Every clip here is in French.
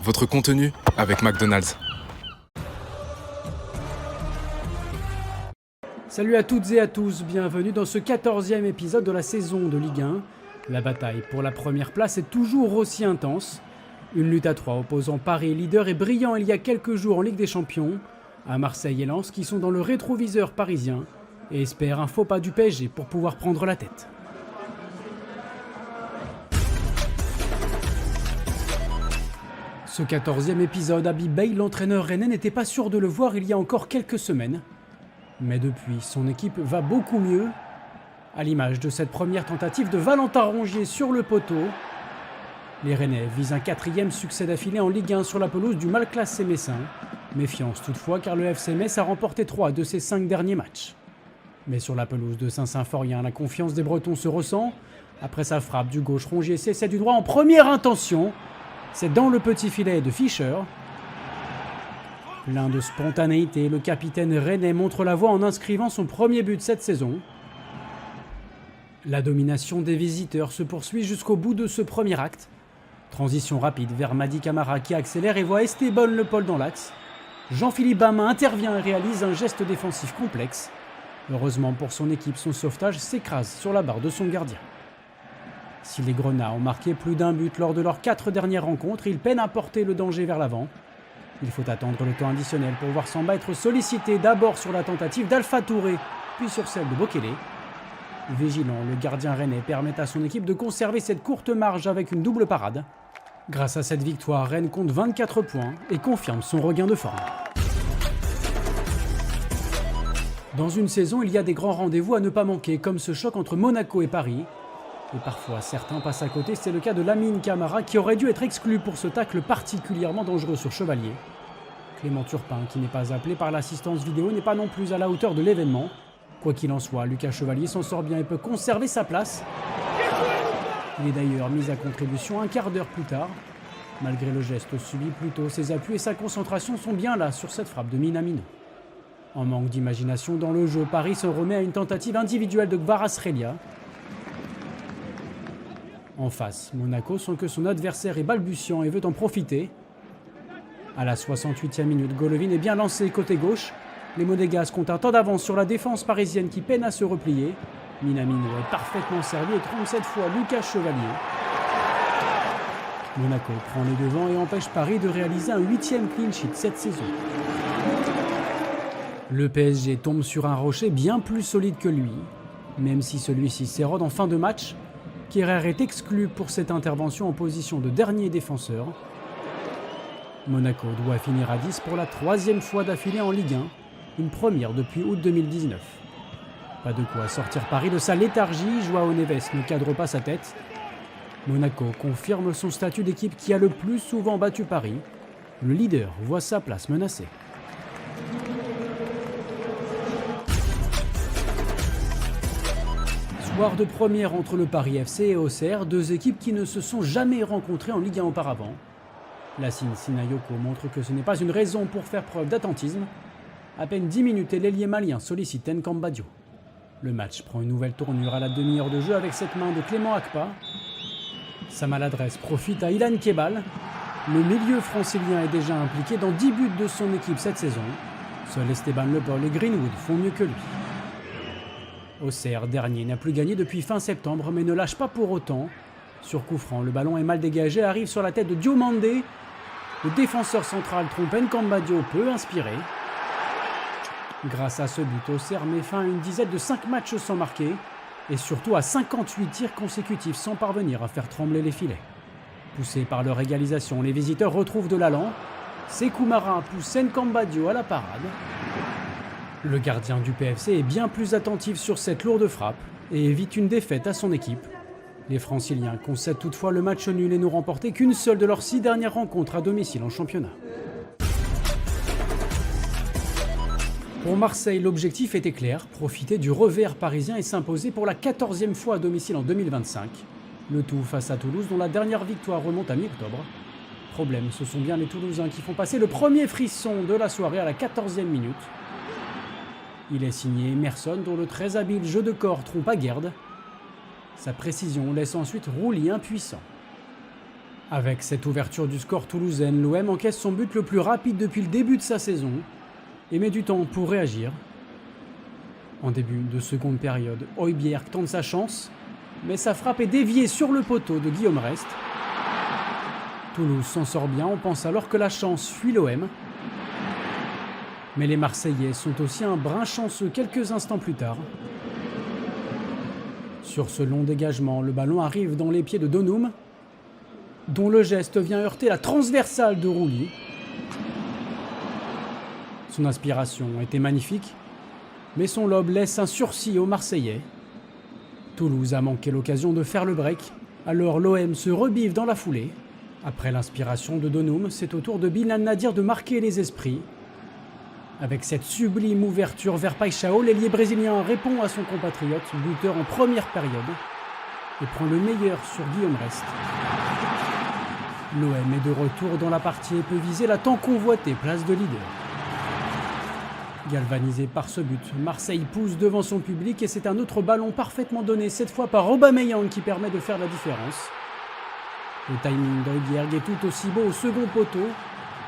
votre contenu avec McDonald's. Salut à toutes et à tous, bienvenue dans ce 14e épisode de la saison de Ligue 1. La bataille pour la première place est toujours aussi intense. Une lutte à 3 opposant Paris, leader et brillant il y a quelques jours en Ligue des Champions, à Marseille et Lens qui sont dans le rétroviseur parisien et espèrent un faux pas du PSG pour pouvoir prendre la tête. Ce 14e épisode, Habib Beye, l'entraîneur rennais, n'était pas sûr de le voir il y a encore quelques semaines. Mais depuis, son équipe va beaucoup mieux. À l'image de cette première tentative de Valentin Rongier sur le poteau, les Rennais visent un 4e succès d'affilée en Ligue 1 sur la pelouse du mal classé messin. Méfiance toutefois car le FC Metz a remporté 3 de ses 5 derniers matchs. Mais sur la pelouse de Saint-Symphorien, la confiance des Bretons se ressent. Après sa frappe du gauche, Rongier s'essaie du droit en première intention. C'est dans le petit filet de Fischer. Plein de spontanéité, le capitaine rennais montre la voie en inscrivant son premier but cette saison. La domination des visiteurs se poursuit jusqu'au bout de ce premier acte. Transition rapide vers Mady Camara qui accélère et voit Esteban Le Paul dans l'axe. Jean-Philippe Bamin intervient et réalise un geste défensif complexe. Heureusement pour son équipe, son sauvetage s'écrase sur la barre de son gardien. Si les Grenats ont marqué plus d'un but lors de leurs 4 dernières rencontres, ils peinent à porter le danger vers l'avant. Il faut attendre le temps additionnel pour voir Samba être sollicité d'abord sur la tentative d'Alpha Touré, puis sur celle de Bokele. Vigilant, le gardien rennais permet à son équipe de conserver cette courte marge avec une double parade. Grâce à cette victoire, Rennes compte 24 points et confirme son regain de forme. Dans une saison, il y a des grands rendez-vous à ne pas manquer, comme ce choc entre Monaco et Paris. Et parfois, certains passent à côté, c'est le cas de Lamine Camara qui aurait dû être exclu pour ce tacle particulièrement dangereux sur Chevalier. Clément Turpin, qui n'est pas appelé par l'assistance vidéo, n'est pas non plus à la hauteur de l'événement. Quoi qu'il en soit, Lucas Chevalier s'en sort bien et peut conserver sa place. Il est d'ailleurs mis à contribution un quart d'heure plus tard. Malgré le geste subi plus tôt, ses appuis et sa concentration sont bien là sur cette frappe de Minamino. En manque d'imagination dans le jeu, Paris se remet à une tentative individuelle de Kvaratskhelia. En face, Monaco sent que son adversaire est balbutiant et veut en profiter. À la 68e minute, Golovin est bien lancé côté gauche. Les Monégasques ont un temps d'avance sur la défense parisienne qui peine à se replier. Minamino est parfaitement servi et trompe cette fois Lucas Chevalier. Monaco prend les devants et empêche Paris de réaliser un 8e clean sheet cette saison. Le PSG tombe sur un rocher bien plus solide que lui, même si celui-ci s'érode en fin de match. Kerrer est exclu pour cette intervention en position de dernier défenseur. Monaco doit finir à 10 pour la 3e fois d'affilée en Ligue 1, une première depuis août 2019. Pas de quoi sortir Paris de sa léthargie, Joao Neves ne cadre pas sa tête. Monaco confirme son statut d'équipe qui a le plus souvent battu Paris. Le leader voit sa place menacée. Soir de première entre le Paris FC et Auxerre, deux équipes qui ne se sont jamais rencontrées en Ligue 1 auparavant. Lassine Sinayoko montre que ce n'est pas une raison pour faire preuve d'attentisme. À peine 10 minutes et l'ailier malien sollicite Nkambadio. Le match prend une nouvelle tournure à la demi-heure de jeu avec cette main de Clément Akpa. Sa maladresse profite à Ilan Kebal. Le milieu francilien est déjà impliqué dans 10 buts de son équipe cette saison. Seul Esteban Le Paul et Greenwood font mieux que lui. Auxerre, dernier, n'a plus gagné depuis fin septembre, mais ne lâche pas pour autant. Sur coup franc, le ballon est mal dégagé, arrive sur la tête de Diomandé. Le défenseur central trompe Nkambadio peut inspirer. Grâce à ce but, Auxerre met fin à une dizaine de 5 matchs sans marquer, et surtout à 58 tirs consécutifs sans parvenir à faire trembler les filets. Poussés par leur égalisation, les visiteurs retrouvent de l'allant. Sékou Mara pousse Nkambadio à la parade. Le gardien du PFC est bien plus attentif sur cette lourde frappe et évite une défaite à son équipe. Les Franciliens concèdent toutefois le match nul et n'ont remporté qu'une seule de leurs 6 dernières rencontres à domicile en championnat. Pour Marseille, l'objectif était clair, profiter du revers parisien et s'imposer pour la 14e fois à domicile en 2025. Le tout face à Toulouse dont la dernière victoire remonte à mi-octobre. Problème, ce sont bien les Toulousains qui font passer le premier frisson de la soirée à la 14e minute. Il est signé Emerson dont le très habile jeu de corps trompe Aguerd. Sa précision laisse ensuite Rouli impuissant. Avec cette ouverture du score toulousaine, l'OM encaisse son but le plus rapide depuis le début de sa saison et met du temps pour réagir. En début de seconde période, Højbjerg tente sa chance, mais sa frappe est déviée sur le poteau de Guillaume Rest. Toulouse s'en sort bien, on pense alors que la chance fuit l'OM. Mais les Marseillais sont aussi un brin chanceux quelques instants plus tard. Sur ce long dégagement, le ballon arrive dans les pieds de Donum, dont le geste vient heurter la transversale de Rouly. Son inspiration était magnifique, mais son lob laisse un sursis aux Marseillais. Toulouse a manqué l'occasion de faire le break, alors l'OM se rebiffe dans la foulée. Après l'inspiration de Donum, c'est au tour de Bilal Nadir de marquer les esprits. Avec cette sublime ouverture vers Paixão, l'ailier brésilien répond à son compatriote, buteur en première période, et prend le meilleur sur Guillaume Rest. L'OM est de retour dans la partie et peut viser la tant convoitée place de leader. Galvanisé par ce but, Marseille pousse devant son public et c'est un autre ballon parfaitement donné, cette fois par Aubameyang qui permet de faire la différence. Le timing d'Højbjerg est tout aussi beau au second poteau.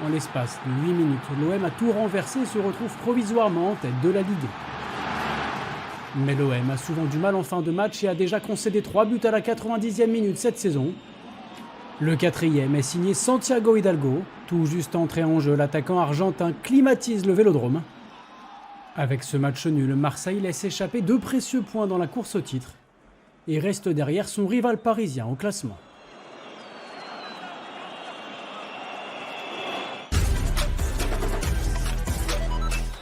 En l'espace de 8 minutes, l'OM a tout renversé et se retrouve provisoirement en tête de la Ligue 1. Mais l'OM a souvent du mal en fin de match et a déjà concédé 3 buts à la 90e minute cette saison. Le 4e est signé Santiago Hidalgo. Tout juste entré en jeu, l'attaquant argentin climatise le Vélodrome. Avec ce match nul, Marseille laisse échapper 2 précieux points dans la course au titre et reste derrière son rival parisien au classement.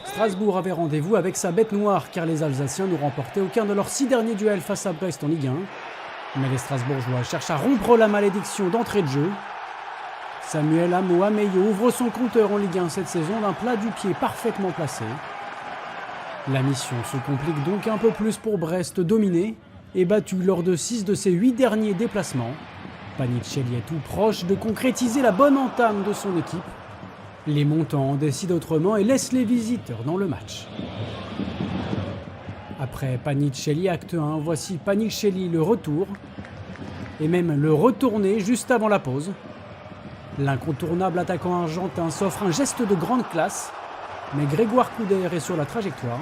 Strasbourg avait rendez-vous avec sa bête noire car les Alsaciens n'ont remporté aucun de leurs 6 derniers duels face à Brest en Ligue 1. Mais les Strasbourgeois cherchent à rompre la malédiction d'entrée de jeu. Samuel Amo Ameyo ouvre son compteur en Ligue 1 cette saison d'un plat du pied parfaitement placé. La mission se complique donc un peu plus pour Brest, dominé et battu lors de 6 de ses 8 derniers déplacements. Panicelli est tout proche de concrétiser la bonne entame de son équipe. Les montants décident autrement et laissent les visiteurs dans le match. Après Panicelli, acte 1, voici Panicelli le retour, et même le retourné juste avant la pause. L'incontournable attaquant argentin s'offre un geste de grande classe, mais Grégoire Couder est sur la trajectoire.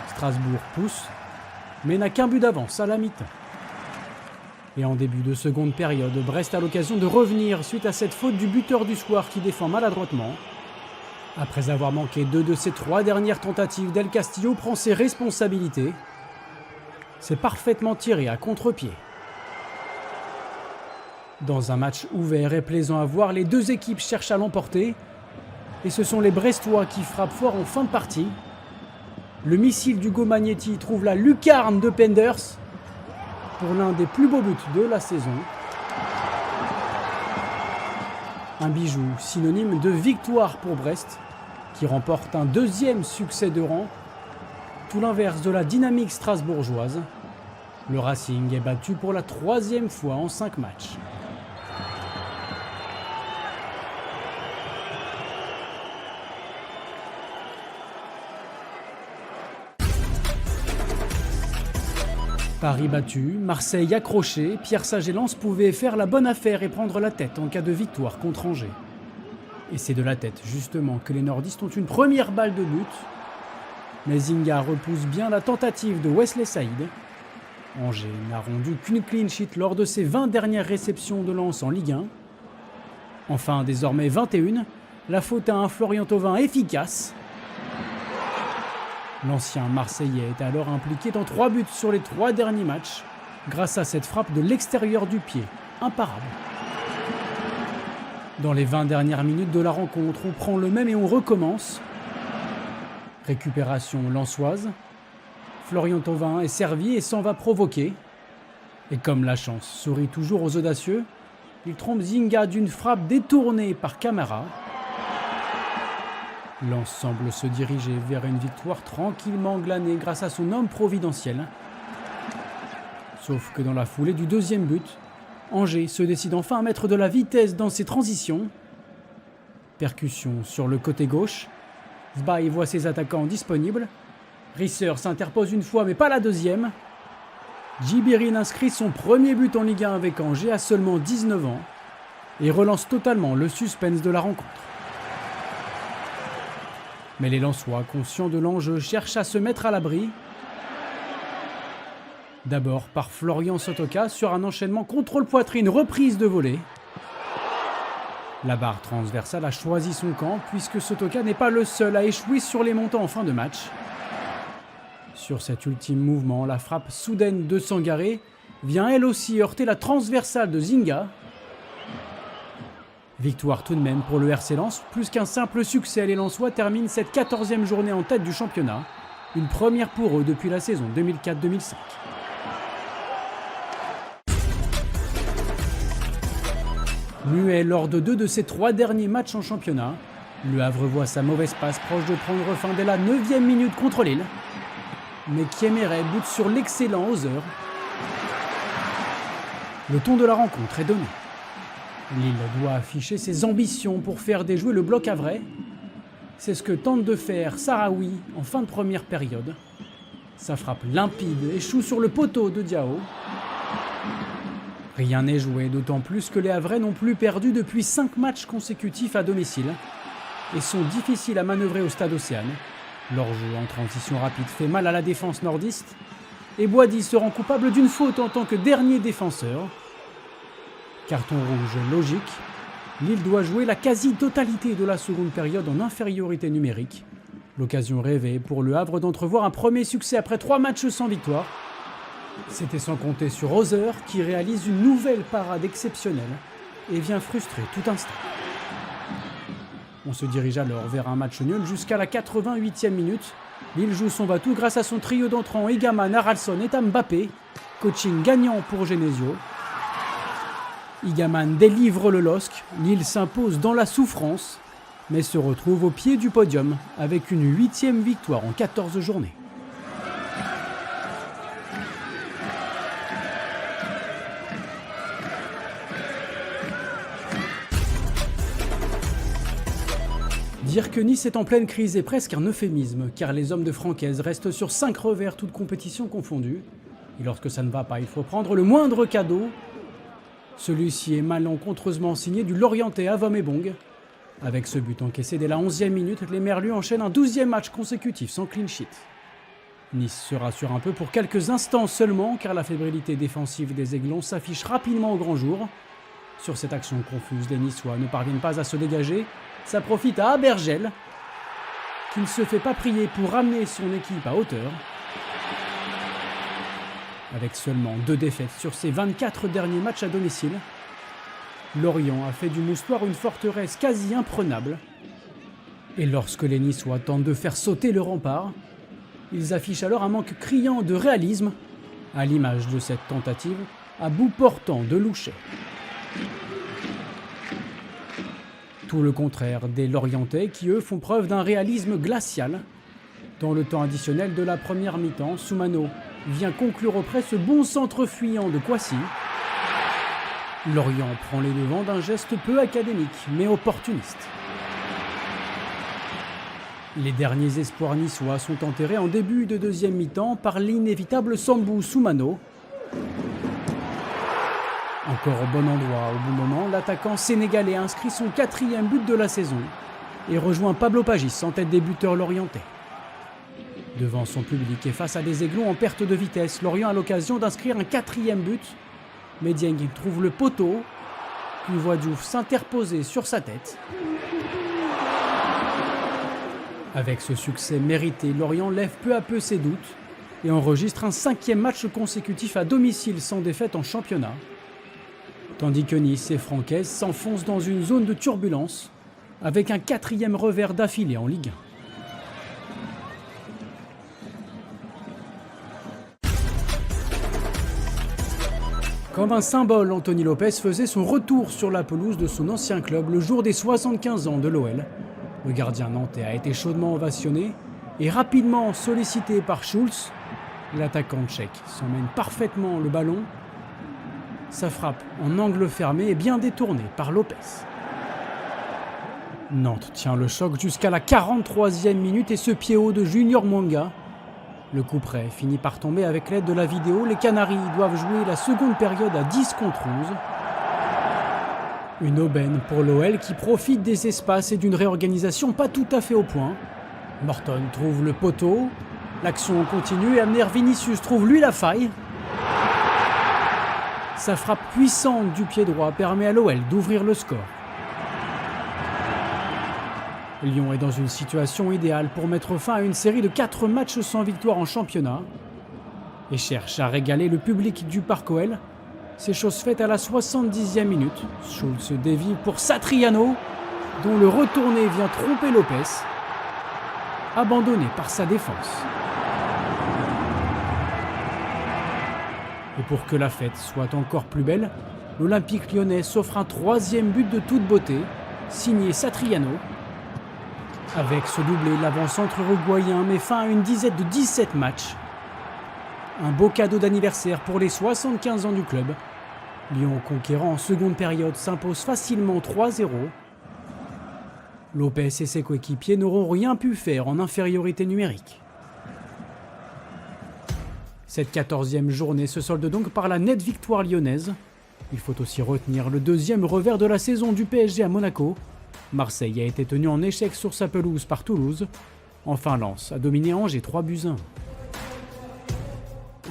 Strasbourg pousse, mais n'a qu'un but d'avance à la mi-temps. Et en début de seconde période, Brest a l'occasion de revenir suite à cette faute du buteur du soir qui défend maladroitement. Après avoir manqué 2 de ses 3 dernières tentatives, Del Castillo prend ses responsabilités. C'est parfaitement tiré à contre-pied. Dans un match ouvert et plaisant à voir, les 2 équipes cherchent à l'emporter. Et ce sont les Brestois qui frappent fort en fin de partie. Le missile d'Hugo Magnetti trouve la lucarne de Penders pour l'un des plus beaux buts de la saison. Un bijou synonyme de victoire pour Brest, qui remporte un 2e succès de rang, tout l'inverse de la dynamique strasbourgeoise. Le Racing est battu pour la 3e fois en 5 matchs. Paris battu, Marseille accroché, Pierre Sage-Lens pouvait faire la bonne affaire et prendre la tête en cas de victoire contre Angers. Et c'est de la tête justement que les nordistes ont une première balle de but. Mais Zinga repousse bien la tentative de Wesley Saïd. Angers n'a rendu qu'une clean sheet lors de ses 20 dernières réceptions de Lens en Ligue 1. Enfin, désormais 21, la faute à un Florian Thauvin efficace. L'ancien Marseillais est alors impliqué dans 3 buts sur les 3 derniers matchs, grâce à cette frappe de l'extérieur du pied, imparable. Dans les 20 dernières minutes de la rencontre, on prend le même et on recommence. Récupération lensoise. Florian Thauvin est servi et s'en va provoquer. Et comme la chance sourit toujours aux audacieux, il trompe Zinga d'une frappe détournée par Camara. Lens semble se diriger vers une victoire tranquillement glanée grâce à son homme providentiel. Sauf que dans la foulée du 2e but, Angers se décide enfin à mettre de la vitesse dans ses transitions. Percussion sur le côté gauche. Sbaï voit ses attaquants disponibles. Risser s'interpose une fois mais pas la 2e. Djibirin inscrit son premier but en Ligue 1 avec Angers à seulement 19 ans et relance totalement le suspense de la rencontre. Mais les Lensois, conscients de l'enjeu, cherchent à se mettre à l'abri. D'abord par Florian Sotoka sur un enchaînement contrôle-poitrine, reprise de volée. La barre transversale a choisi son camp puisque Sotoka n'est pas le seul à échouer sur les montants en fin de match. Sur cet ultime mouvement, la frappe soudaine de Sangaré vient elle aussi heurter la transversale de Zinga. Victoire tout de même pour le RC Lens, plus qu'un simple succès, les Lensois terminent cette 14e journée en tête du championnat, une première pour eux depuis la saison 2004-2005. Muet lors de 2 de ses 3 derniers matchs en championnat, Le Havre voit sa mauvaise passe proche de prendre fin dès la 9e minute contre Lille. Mais Kiemeray bute sur l'excellent Hauser. Le ton de la rencontre est donné. Lille doit afficher ses ambitions pour faire déjouer le bloc havrais. C'est ce que tente de faire Sahraoui en fin de première période. Sa frappe limpide échoue sur le poteau de Diao. Rien n'est joué, d'autant plus que les Havrais n'ont plus perdu depuis 5 matchs consécutifs à domicile et sont difficiles à manœuvrer au stade Océane. Leur jeu en transition rapide fait mal à la défense nordiste et Boadi se rend coupable d'une faute en tant que dernier défenseur. Carton rouge logique, Lille doit jouer la quasi-totalité de la seconde période en infériorité numérique. L'occasion rêvée pour Le Havre d'entrevoir un premier succès après 3 matchs sans victoire. C'était sans compter sur Hauser qui réalise une nouvelle parade exceptionnelle et vient frustrer tout instant. On se dirige alors vers un match nul jusqu'à la 88e minute. Lille joue son va-tout grâce à son trio d'entrants Egaman, Haralson et Mbappé. Coaching gagnant pour Genesio. Egaman délivre le LOSC. Lille s'impose dans la souffrance, mais se retrouve au pied du podium avec une 8e victoire en 14 journées. Dire que Nice est en pleine crise est presque un euphémisme, car les hommes de Francaise restent sur 5 revers, toutes compétitions confondues. Et lorsque ça ne va pas, il faut prendre le moindre cadeau. Celui-ci est malencontreusement signé du Lorientais Avom Ebong. Avec ce but encaissé dès la 11e minute, les Merlus enchaînent un 12e match consécutif sans clean sheet. Nice se rassure un peu pour quelques instants seulement, car la fébrilité défensive des Aiglons s'affiche rapidement au grand jour. Sur cette action confuse, les Niçois ne parviennent pas à se dégager. Ça profite à Abergel, qui ne se fait pas prier pour ramener son équipe à hauteur. Avec seulement 2 défaites sur ses 24 derniers matchs à domicile, Lorient a fait du Moustoir une forteresse quasi imprenable. Et lorsque les Niçois tentent de faire sauter le rempart, ils affichent alors un manque criant de réalisme, à l'image de cette tentative à bout portant de Louchet. Tout le contraire des Lorientais qui, eux, font preuve d'un réalisme glacial. Dans le temps additionnel de la première mi-temps, Soumano vient conclure auprès ce bon centre fuyant de Kouassi. Lorient prend les devants d'un geste peu académique, mais opportuniste. Les derniers espoirs niçois sont enterrés en début de deuxième mi-temps par l'inévitable Sambou Soumano. Encore au bon endroit, au bon moment, l'attaquant sénégalais inscrit son 4e but de la saison et rejoint Pablo Pagis en tête des buteurs lorientais. Devant son public et face à des Aiglons en perte de vitesse, Lorient a l'occasion d'inscrire un 4e but. Mais Dieng trouve le poteau, puis voit Diouf s'interposer sur sa tête. Avec ce succès mérité, Lorient lève peu à peu ses doutes et enregistre un 5e match consécutif à domicile sans défaite en championnat. Tandis que Nice et Francaise s'enfoncent dans une zone de turbulence avec un 4e revers d'affilée en Ligue 1. Comme un symbole, Anthony Lopez faisait son retour sur la pelouse de son ancien club le jour des 75 ans de l'OL. Le gardien nantais a été chaudement ovationné et rapidement sollicité par Schulz. L'attaquant tchèque s'emmène parfaitement le ballon. Sa frappe en angle fermé est bien détournée par Lopez. Nantes tient le choc jusqu'à la 43e minute et ce pied haut de Junior Mwanga Le coup près finit par tomber avec l'aide de la vidéo. Les Canaries doivent jouer la seconde période à 10 contre 11. Une aubaine pour l'OL qui profite des espaces et d'une réorganisation pas tout à fait au point. Morton trouve le poteau. L'action continue et Amner Vinicius trouve lui la faille. Sa frappe puissante du pied droit permet à l'OL d'ouvrir le score. Lyon est dans une situation idéale pour mettre fin à une série de 4 matchs sans victoire en championnat et cherche à régaler le public du Parc OL. C'est chose faite à la 70e minute. Schulz dévie pour Satriano, dont le retourné vient tromper Lopez, abandonné par sa défense. Et pour que la fête soit encore plus belle, l'Olympique lyonnais s'offre un 3e but de toute beauté, signé Satriano. Avec ce doublé, l'avant-centre uruguayen met fin à une dizaine de 17 matchs. Un beau cadeau d'anniversaire pour les 75 ans du club. Lyon, conquérant en seconde période, s'impose facilement 3-0. Lopez et ses coéquipiers n'auront rien pu faire en infériorité numérique. Cette 14e journée se solde donc par la nette victoire lyonnaise. Il faut aussi retenir le 2e revers de la saison du PSG à Monaco. Marseille a été tenu en échec sur sa pelouse par Toulouse. Enfin, Lens a dominé Angers 3-1.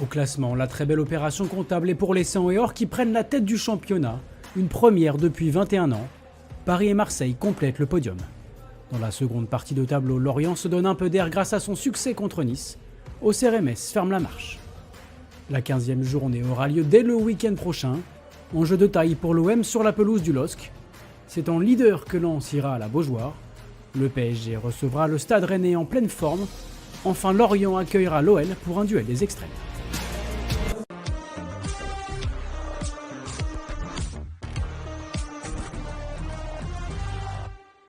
Au classement, la très belle opération comptable est pour les Sang et Or qui prennent la tête du championnat, une première depuis 21 ans. Paris et Marseille complètent le podium. Dans la seconde partie de tableau, Lorient se donne un peu d'air grâce à son succès contre Nice. Auxerre et Metz ferme la marche. La 15e journée aura lieu dès le week-end prochain. Enjeu de taille pour l'OM sur la pelouse du LOSC. C'est en leader que Lens ira à la Beaujoire. Le PSG recevra le Stade Rennais en pleine forme. Enfin, Lorient accueillera l'OL pour un duel des extrêmes.